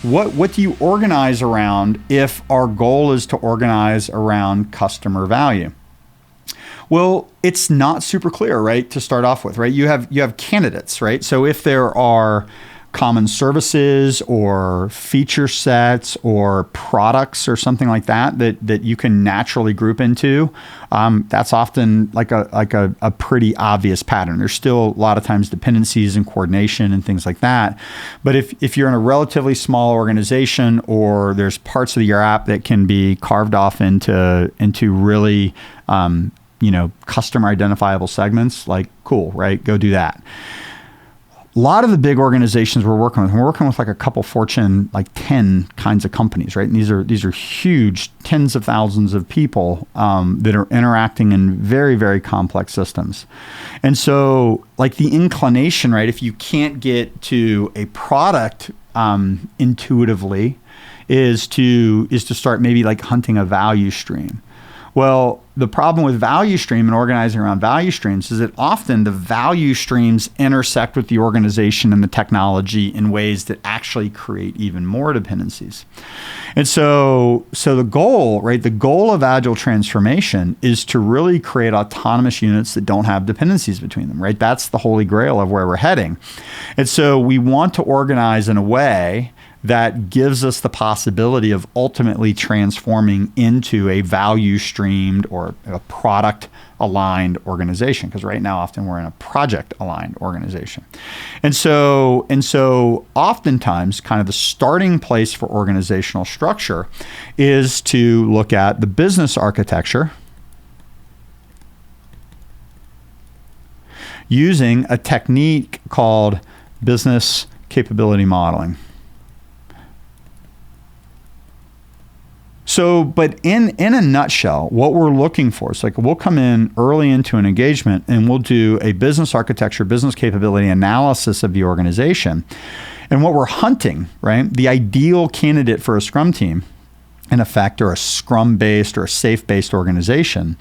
what do you organize around if our goal is to organize around customer value? Well, it's not super clear, right? To start off with, right? You have candidates, right? So if there are common services or feature sets or products or something like that you can naturally group into, that's often like a pretty obvious pattern. There's still a lot of times dependencies and coordination and things like that. But if you're in a relatively small organization, or there's parts of your app that can be carved off into really customer identifiable segments, like, cool, right? Go do that. A lot of the big organizations we're working with like a couple Fortune, like 10 kinds of companies, right? And these are huge, tens of thousands of people that are interacting in very, very complex systems. And so, like, the inclination, right, if you can't get to a product intuitively, is to start maybe like hunting a value stream. Well, the problem with value stream and organizing around value streams is that often the value streams intersect with the organization and the technology in ways that actually create even more dependencies. And so the goal, right, the goal of agile transformation is to really create autonomous units that don't have dependencies between them, right? That's the holy grail of where we're heading. And so we want to organize in a way that gives us the possibility of ultimately transforming into a value streamed or a product aligned organization. Because right now, often we're in a project aligned organization. And so oftentimes kind of the starting place for organizational structure is to look at the business architecture using a technique called business capability modeling. So, but in a nutshell, what we're looking for is, like, we'll come in early into an engagement and we'll do a business architecture, business capability analysis of the organization. And what we're hunting, right, the ideal candidate for a Scrum team, in effect, or a Scrum-based or a SAFe-based organization,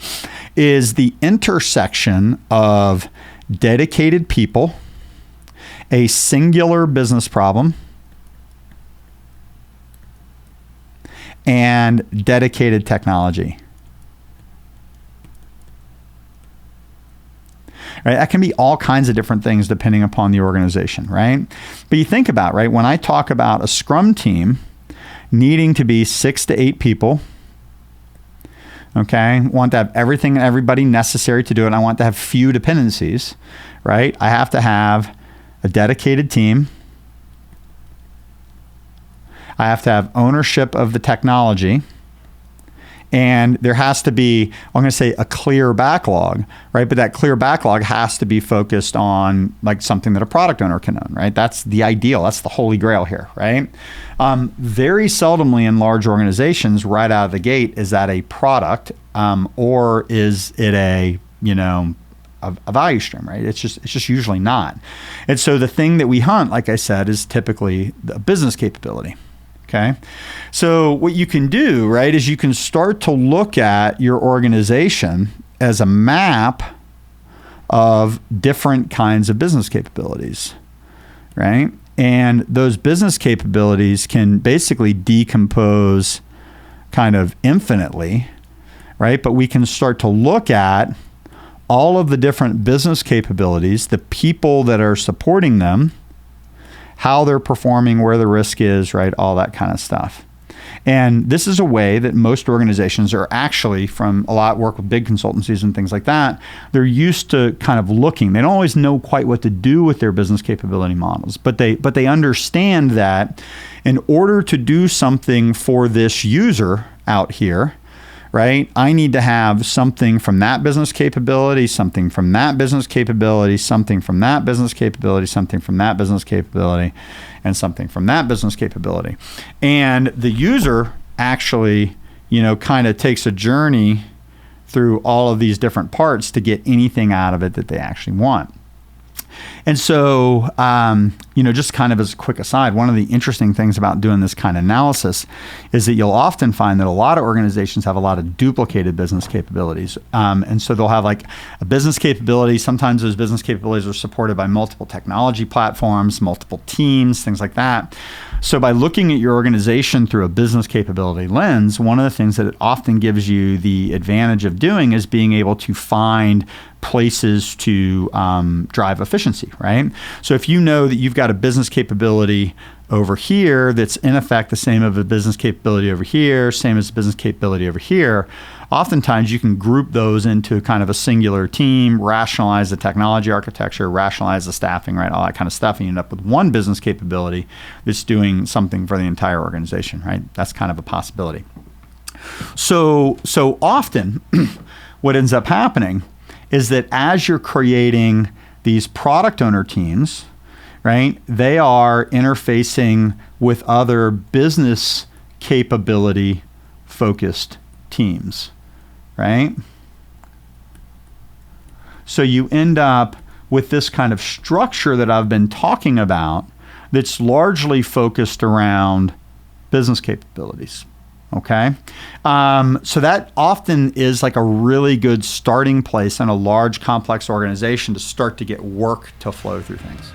is the intersection of dedicated people, a singular business problem, and dedicated technology. Right? That can be all kinds of different things depending upon the organization, right? But you think about, right, when I talk about a Scrum team needing to be 6 to 8 people, okay, want to have everything and everybody necessary to do it. I want to have few dependencies, right? I have to have a dedicated team. I have to have ownership of the technology, and there has to be, I'm going to say, a clear backlog, right? But that clear backlog has to be focused on, like, something that a product owner can own, right? That's the ideal. That's the holy grail here, right? Very seldomly in large organizations, right out of the gate, is that a product, or is it a value stream, right? It's just usually not. And so the thing that we hunt, like I said, is typically the business capability. Okay. So what you can do, right, is you can start to look at your organization as a map of different kinds of business capabilities, right? And those business capabilities can basically decompose kind of infinitely, right? But we can start to look at all of the different business capabilities, the people that are supporting them, how they're performing, where the risk is, right? All that kind of stuff. And this is a way that most organizations are actually, from a lot of work with big consultancies and things like that, they're used to kind of looking. They don't always know quite what to do with their business capability models, but they understand that in order to do something for this user out here, right, I need to have something from that business capability, something from that business capability, something from that business capability, something from that business capability, and something from that business capability. And the user actually, kind of takes a journey through all of these different parts to get anything out of it that they actually want. And so, just kind of as a quick aside, one of the interesting things about doing this kind of analysis is that you'll often find that a lot of organizations have a lot of duplicated business capabilities. And so they'll have like a business capability. Sometimes those business capabilities are supported by multiple technology platforms, multiple teams, things like that. So by looking at your organization through a business capability lens, one of the things that it often gives you the advantage of doing is being able to find places to drive efficiency, right? So if you know that you've got a business capability over here that's in effect the same of a business capability over here, same as business capability over here, oftentimes you can group those into kind of a singular team, rationalize the technology architecture, rationalize the staffing, right? All that kind of stuff. And you end up with one business capability that's doing something for the entire organization, right? That's kind of a possibility. So often what ends up happening is that as you're creating these product owner teams, right, they are interfacing with other business capability focused teams, right? So you end up with this kind of structure that I've been talking about that's largely focused around business capabilities. Okay. So that often is like a really good starting place in a large, complex organization to start to get work to flow through things.